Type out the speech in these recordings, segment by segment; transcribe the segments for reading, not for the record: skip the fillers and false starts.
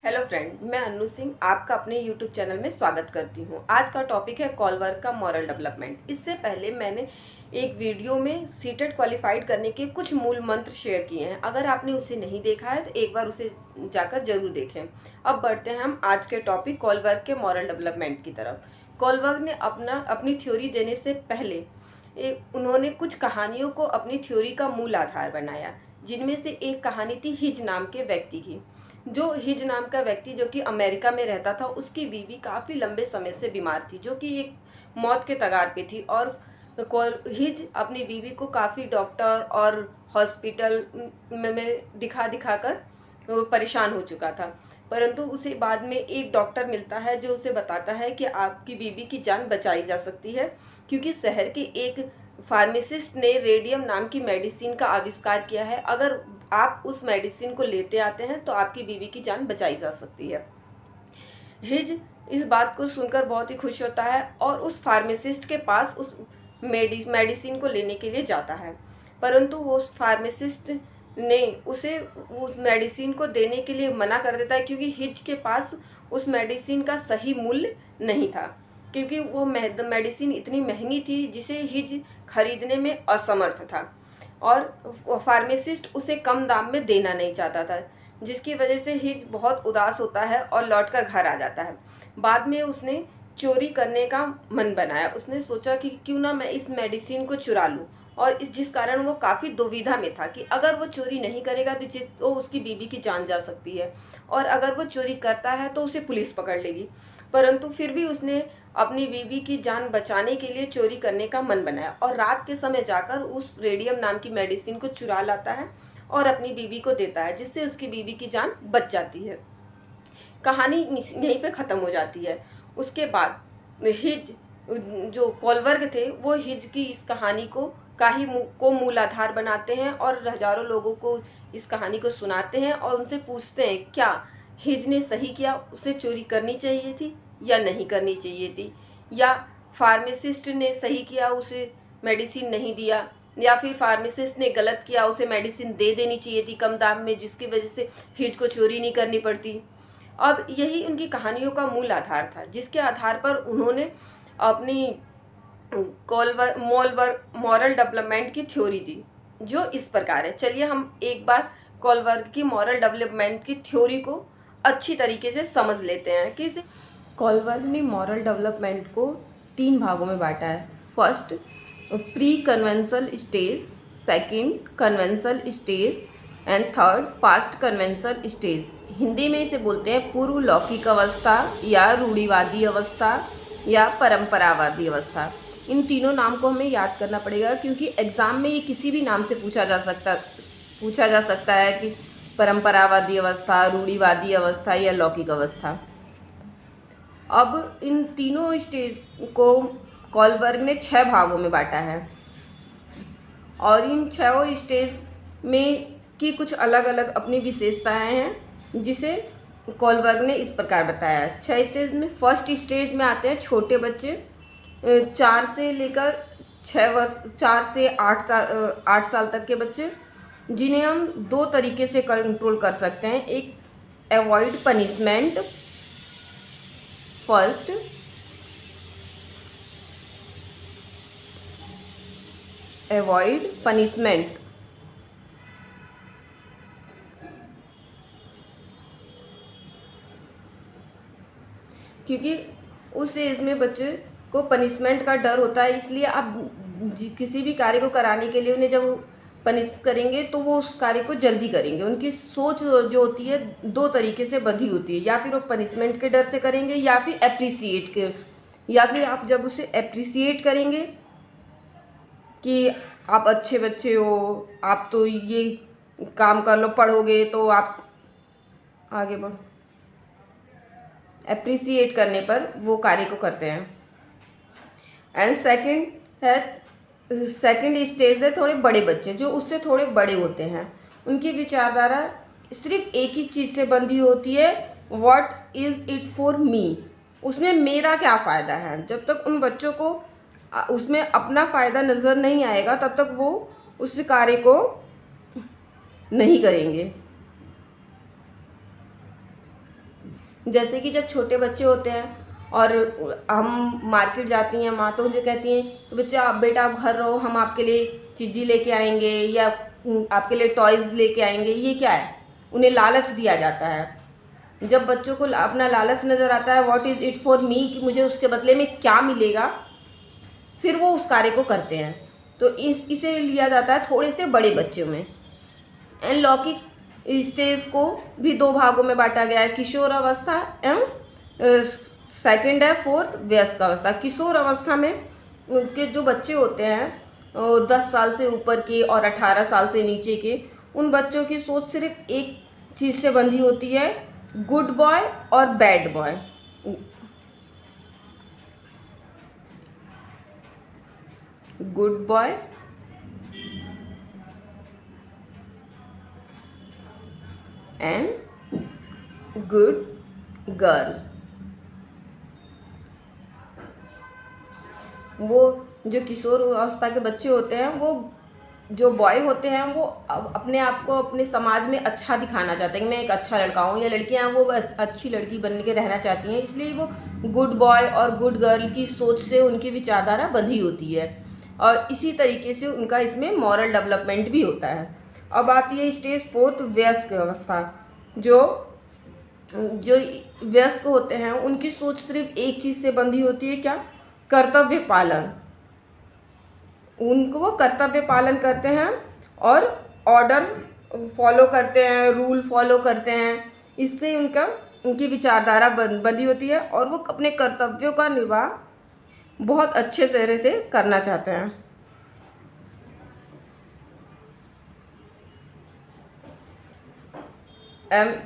Hello friend, मैं अन्नू सिंह आपका अपने यूट्यूब चैनल में स्वागत करती हूँ। आज का टॉपिक है कॉल वर्क का मॉरल डेवलपमेंट। इससे पहले मैंने एक वीडियो में सीटेट क्वालिफाइड करने के कुछ मूल मंत्र शेयर किए हैं। अगर आपने उसे नहीं देखा है तो एक बार उसे जाकर जरूर देखें। अब बढ़ते हैं हम आज के टॉपिक कॉल वर्क के मॉरल डेवलपमेंट की तरफ। कॉल वर्क ने अपनी थ्योरी देने से पहले उन्होंने कुछ कहानियों को अपनी थ्योरी का मूल आधार बनाया, जिनमें से एक कहानी थी हिज नाम के व्यक्ति की। जो हिज नाम का व्यक्ति जो कि अमेरिका में रहता था, उसकी बीवी काफ़ी लंबे समय से बीमार थी, जो कि एक मौत के कगार पे थी। और हिज अपनी बीवी को काफ़ी डॉक्टर और हॉस्पिटल में दिखा दिखा कर परेशान हो चुका था। परंतु उसे बाद में एक डॉक्टर मिलता है जो उसे बताता है कि आपकी बीवी की जान बचाई जा सकती है, क्योंकि शहर के एक फार्मासिस्ट ने रेडियम नाम की मेडिसिन का आविष्कार किया है। अगर आप उस मेडिसिन को लेते आते हैं तो आपकी बीवी की जान बचाई जा सकती है। हिज इस बात को सुनकर बहुत ही खुश होता है और उस फार्मासिस्ट के पास उस मेडिसिन को लेने के लिए जाता है। परंतु वो फार्मासिस्ट ने उसे उस मेडिसिन को देने के लिए मना कर देता है, क्योंकि हिज के पास उस मेडिसिन का सही मूल्य नहीं था, क्योंकि वो मेडिसिन इतनी महंगी थी जिसे हिज खरीदने में असमर्थ था और फार्मासिस्ट उसे कम दाम में देना नहीं चाहता था, जिसकी वजह से हिज बहुत उदास होता है और लौटकर घर आ जाता है। बाद में उसने चोरी करने का मन बनाया। उसने सोचा कि क्यों ना मैं इस मेडिसिन को चुरा लूं, और जिस कारण वो काफ़ी दुविधा में था कि अगर वो चोरी नहीं करेगा तो उसकी बीवी की जान जा सकती है, और अगर वो चोरी करता है तो उसे पुलिस पकड़ लेगी। परंतु फिर भी उसने अपनी बीवी की जान बचाने के लिए चोरी करने का मन बनाया और रात के समय जाकर उस रेडियम नाम की मेडिसिन को चुरा लाता है और अपनी बीवी को देता है, जिससे उसकी बीवी की जान बच जाती है। कहानी यहीं पे ख़त्म हो जाती है। उसके बाद हिज जो कॉलवर्ग थे वो हिज की इस कहानी को मूल आधार बनाते हैं और हजारों लोगों को इस कहानी को सुनाते हैं और उनसे पूछते हैं क्या हिज ने सही किया, उसे चोरी करनी चाहिए थी या नहीं करनी चाहिए थी, या फार्मासिस्ट ने सही किया, उसे मेडिसिन नहीं दिया, या फिर फार्मासिस्ट ने गलत किया, उसे मेडिसिन दे देनी चाहिए थी कम दाम में, जिसकी वजह से हिज को चोरी नहीं करनी पड़ती। अब यही उनकी कहानियों का मूल आधार था, जिसके आधार पर उन्होंने अपनी मॉरल डेवलपमेंट की थ्योरी दी, जो इस प्रकार है। चलिए हम एक बार कॉलवर्ग की मॉरल डेवलपमेंट की थ्योरी को अच्छी तरीके से समझ लेते हैं कि कॉलवर्ग ने मॉरल डेवलपमेंट को 3 भागों में बांटा है। First, pre conventional stage, second conventional stage and third past conventional stage. Hindi में इसे बोलते हैं पूर्व लौकिक अवस्था या रूढ़िवादी अवस्था या परंपरावादी अवस्था। इन तीनों नाम को हमें याद करना पड़ेगा, क्योंकि एग्जाम में ये किसी भी नाम से पूछा जा सकता है कि परंपरावादी अवस्था, रूढ़िवादी अवस्था या लौकिक अवस्था। अब इन तीनों स्टेज को कॉलवर्ग ने 6 भागों में बांटा है और इन 6 स्टेज में की कुछ अलग अलग अपनी विशेषताएं हैं, जिसे कॉलवर्ग ने इस प्रकार बताया है। 6 स्टेज में फर्स्ट स्टेज में आते हैं छोटे बच्चे, 4 से लेकर 4 से 8 साल तक के बच्चे, जिन्हें हम 2 तरीके से कंट्रोल कर सकते हैं। एक, avoid punishment. First, avoid punishment. क्योंकि उस एज में बच्चे को पनिशमेंट का डर होता है, इसलिए आप किसी भी कार्य को कराने के लिए उन्हें जब पनिश करेंगे तो वो उस कार्य को जल्दी करेंगे। उनकी सोच जो होती है 2 तरीके से बंधी होती है, या फिर वो पनिशमेंट के डर से करेंगे या फिर अप्रिसिएट के, या फिर आप जब उसे अप्रिसिएट करेंगे कि आप अच्छे बच्चे हो, आप तो ये काम कर लो, पढ़ोगे तो आप आगे बढ़ो, अप्रिसिएट करने पर वो कार्य को करते हैं। एंड सेकंड स्टेज है थोड़े बड़े बच्चे, जो उससे थोड़े बड़े होते हैं। उनकी विचारधारा सिर्फ एक ही चीज़ से बंधी होती है, what is it for me, उसमें मेरा क्या फ़ायदा है। जब तक उन बच्चों को उसमें अपना फ़ायदा नज़र नहीं आएगा तब तक वो उस कार्य को नहीं करेंगे। जैसे कि जब छोटे बच्चे होते हैं और हम मार्केट जाती हैं माँ, तो मुझे कहती हैं तो बच्चा आप बेटा आप घर रहो, हम आपके लिए चीज़ी लेके आएंगे या आपके लिए टॉयज़ लेके आएंगे। ये क्या है, उन्हें लालच दिया जाता है। जब बच्चों को अपना लालच नज़र आता है, what is it for me, कि मुझे उसके बदले में क्या मिलेगा, फिर वो उस कार्य को करते हैं। तो इसे लिया जाता है थोड़े से बड़े बच्चों में। एंड लौकिक स्टेज को भी दो भागों में बांटा गया है, किशोर अवस्था एवं सेकंड है फोर्थ वयस्क अवस्था। किशोर अवस्था में उनके जो बच्चे होते हैं 10 साल से ऊपर के और 18 साल से नीचे के, उन बच्चों की सोच सिर्फ एक चीज़ से बंधी होती है, गुड बॉय और bad boy. Good boy and good girl. वो जो किशोर अवस्था के बच्चे होते हैं, वो जो बॉय होते हैं, वो अपने आप को अपने समाज में अच्छा दिखाना चाहते हैं कि मैं एक अच्छा लड़का हूँ, या लड़कियाँ हैं वो अच्छी लड़की बन के रहना चाहती हैं, इसलिए वो गुड बॉय और गुड गर्ल की सोच से उनकी विचारधारा बंधी होती है। और इसी तरीके से उनका इसमें मॉरल डेवलपमेंट भी होता है। अब आती है स्टेज फोर्थ वयस्क अवस्था। जो वयस्क होते हैं उनकी सोच सिर्फ एक चीज़ से बंधी होती है, क्या, कर्तव्य पालन। उनको वो कर्तव्य पालन करते हैं और ऑर्डर फॉलो करते हैं, रूल फॉलो करते हैं। इससे उनकी विचारधारा बंधी होती है और वो अपने कर्तव्यों का निर्वाह बहुत अच्छे तरह से करना चाहते हैं।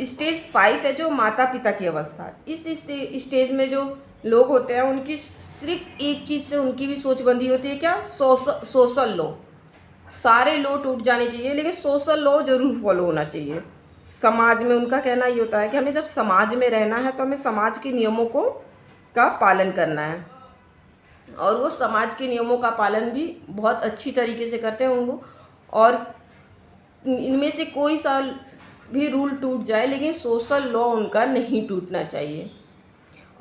स्टेज 5 है जो माता पिता की अवस्था। इस स्टेज में जो लोग होते हैं उनकी सिर्फ एक चीज़ से उनकी भी सोच बंधी होती है, क्या, सोशल लॉ। सारे लॉ टूट जाने चाहिए लेकिन सोशल लॉ जरूर फॉलो होना चाहिए। समाज में उनका कहना ये होता है कि हमें जब समाज में रहना है तो हमें समाज के नियमों का पालन करना है, और वो समाज के नियमों का पालन भी बहुत अच्छी तरीके से करते हैं उनको। और इनमें से कोई सा भी रूल टूट जाए लेकिन सोशल लॉ उनका नहीं टूटना चाहिए।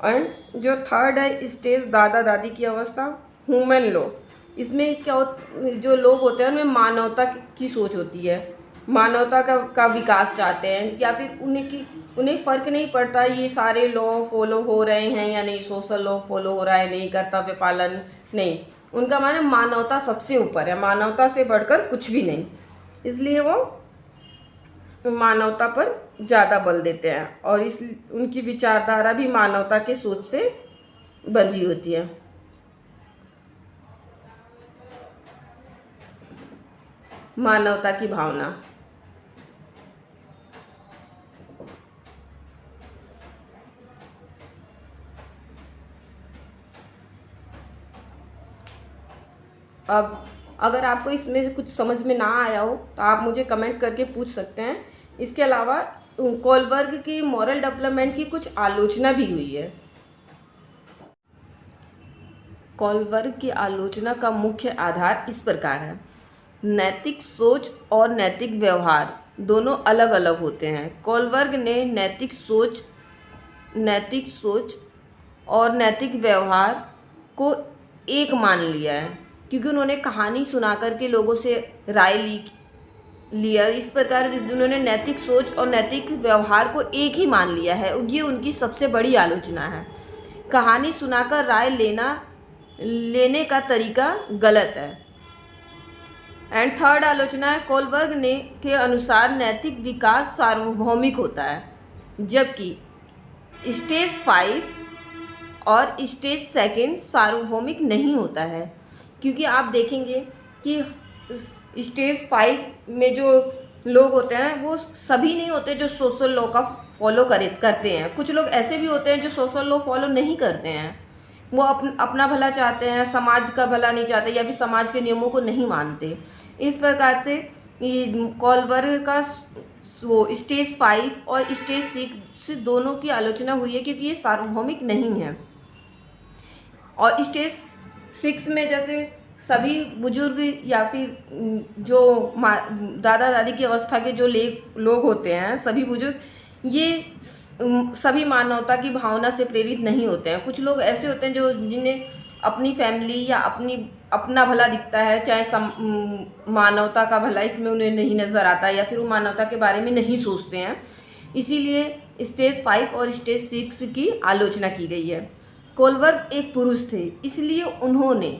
एंड जो थर्ड है स्टेज दादा दादी की अवस्था, ह्यूमन लॉ। इसमें क्या जो लोग होते हैं उनमें मानवता की सोच होती है, मानवता का विकास चाहते हैं, या फिर उन्हें फ़र्क नहीं पड़ता ये सारे लॉ फॉलो हो रहे हैं या नहीं, सोशल लॉ फॉलो हो रहा है नहीं, कर्तव्य पालन नहीं। उनका माने मानवता सबसे ऊपर है, मानवता से बढ़कर कुछ भी नहीं, इसलिए वो मानवता पर ज़्यादा बल देते हैं और उनकी विचारधारा भी मानवता के सोच से बंधी होती है। मानवता की भावना। अब अगर आपको इसमें कुछ समझ में ना आया हो तो आप मुझे कमेंट करके पूछ सकते हैं। इसके अलावा कोलबर्ग की मॉरल डेवलपमेंट की कुछ आलोचना भी हुई है। कोलबर्ग की आलोचना का मुख्य आधार इस प्रकार है, नैतिक सोच और नैतिक व्यवहार दोनों अलग अलग होते हैं। कोलबर्ग ने नैतिक सोच और नैतिक व्यवहार को एक मान लिया है, क्योंकि उन्होंने कहानी सुना करके लोगों से राय लिया। इस प्रकार उन्होंने नैतिक सोच और नैतिक व्यवहार को एक ही मान लिया है, ये उनकी सबसे बड़ी आलोचना है। कहानी सुनाकर राय लेने का तरीका गलत है। एंड थर्ड आलोचना है, कोलबर्ग के अनुसार नैतिक विकास सार्वभौमिक होता है, जबकि स्टेज 5 और स्टेज 2 सार्वभौमिक नहीं होता है। क्योंकि आप देखेंगे कि स्टेज 5 में जो लोग होते हैं वो सभी नहीं होते जो सोशल लॉ का फॉलो करते हैं। कुछ लोग ऐसे भी होते हैं जो सोशल लॉ फॉलो नहीं करते हैं, वो अपना भला चाहते हैं, समाज का भला नहीं चाहते या फिर समाज के नियमों को नहीं मानते। इस प्रकार से कोलबर्ग का वो स्टेज 5 और स्टेज 6 दोनों की आलोचना हुई है, क्योंकि ये सार्वभौमिक नहीं है। और स्टेज 6 में जैसे सभी बुजुर्ग या फिर जो दादा दादी की अवस्था के जो लोग होते हैं, सभी बुजुर्ग, ये सभी मानवता की भावना से प्रेरित नहीं होते हैं। कुछ लोग ऐसे होते हैं जो जिन्हें अपनी फैमिली या अपना भला दिखता है, चाहे मानवता का भला इसमें उन्हें नहीं नज़र आता, या फिर वो मानवता के बारे में नहीं सोचते हैं। इसीलिए स्टेज 5 और स्टेज 6 की आलोचना की गई है। कोलबर्ग एक पुरुष थे, इसलिए उन्होंने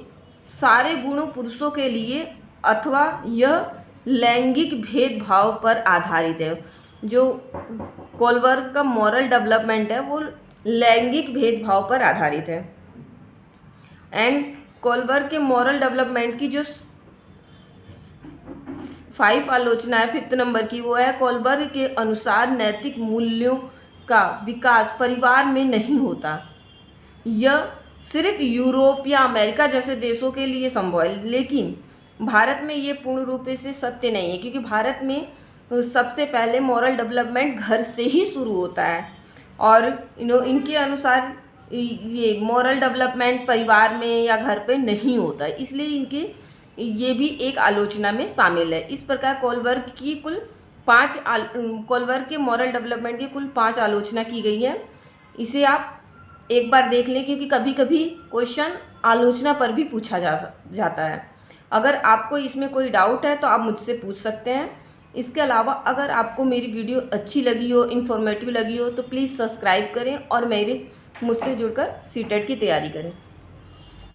सारे गुणों पुरुषों के लिए, अथवा यह लैंगिक भेदभाव पर आधारित है। जो कोलबर्ग का मॉरल डेवलपमेंट है वो लैंगिक भेदभाव पर आधारित है। एंड कोलबर्ग के मॉरल डेवलपमेंट की जो 5 आलोचना है, 5th नंबर की, वो है कोलबर्ग के अनुसार नैतिक मूल्यों का विकास परिवार में नहीं होता। यह सिर्फ यूरोप या अमेरिका जैसे देशों के लिए संभव है, लेकिन भारत में ये पूर्ण रूप से सत्य नहीं है, क्योंकि भारत में सबसे पहले मॉरल डेवलपमेंट घर से ही शुरू होता है, और इनके अनुसार ये मॉरल डेवलपमेंट परिवार में या घर पे नहीं होता है, इसलिए इनके ये भी एक आलोचना में शामिल है। इस प्रकार कोलबर्ग के मॉरल डेवलपमेंट की कुल 5 आलोचना की गई है। इसे आप एक बार देख लें, क्योंकि कभी कभी क्वेश्चन आलोचना पर भी पूछा जाता है। अगर आपको इसमें कोई डाउट है तो आप मुझसे पूछ सकते हैं। इसके अलावा अगर आपको मेरी वीडियो अच्छी लगी हो, इन्फॉर्मेटिव लगी हो, तो प्लीज़ सब्सक्राइब करें और मुझसे जुड़कर सीटेट की तैयारी करें।